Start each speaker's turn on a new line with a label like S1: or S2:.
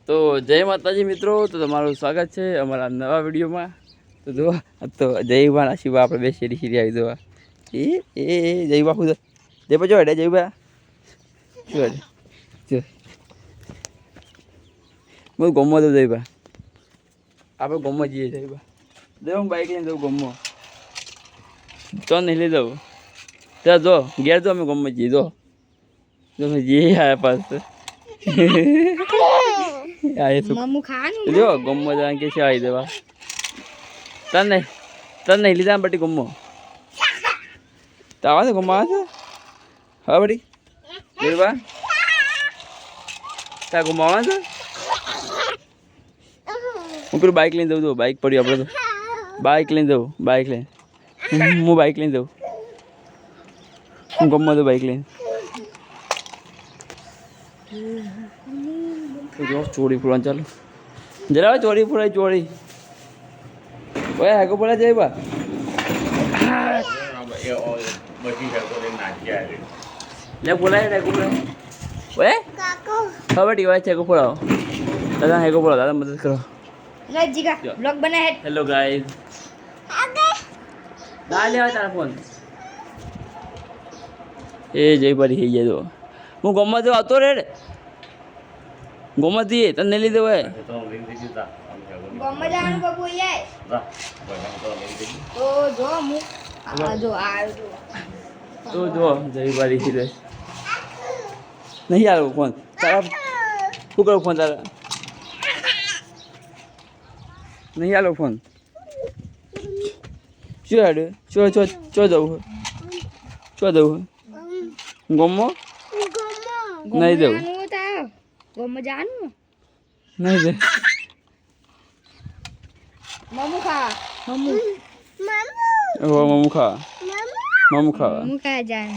S1: તો જય માતાજી મિત્રો, તો તમારું સ્વાગત છે અમારા નવા વિડીયોમાં. તો જો તો જયબા શિવા આપણે બે શેરી શેરી આવી જોવા. એ જયબા ખુદ જયબા જો હેડે જયબા શું જો હું ગમો તો જયબા આપણે ગમો જઈએ જયબા જો હું બાઈક લઈને જઉં ગમો તો નહીં લઈ જાઉં ત્યાં જો ઘેર જો અમે ગમો જઈએ જો અમે જઈએ આયા પાસ જો ગમો જવા કે છે આવી દેવા તને નહીં લીધા બટી ગમો તો આવા છે ગમો આવે છે હા બટી જયબા ત્યાં ગમો આવે છે હું પેલું બાઇક લઈને જઉં બાઇક પડ્યું આપણે તો બાઇક લઈને જવું બાઇક લઈને હું બાઇક લઈને જઉં હું ગમો તો બાઇક લઈને જો ચોરી ફોડવાનું ચાલુ જરા ચોરી ફોડાય ચોરી ઓય હેકો પડે જાય બા લે બોલાય હેકો પડે ઓય કાકો હવે ટીવાય છે હેકો પડાવો દાદા હેકો પડાવો દાદા મદદ કરો
S2: જીગા બ્લોગ બના હે
S1: હેલો ગાઈસ ના લેવા તારા ફોન એ જય બારી થઈ જાય તો હું ગમત આવતો રે ગમત દીએ તને નહીં લીધો હોય
S2: ગોમ જવાનું બાબુ યાય તો જો મુ આ જો
S1: તો જો જય બારી થઈ જાય નહીં આવો ફોન તારા શું કરું ફોન તારા નહીં આલો ફોન શું હેડે ચો જવું ચો જવું ગમો નહીં જવું
S2: ગોમ જવાનું
S1: નહીં દે
S2: મમુ ખા મમુ
S1: મમુ ખા
S2: મમુ ખા જાન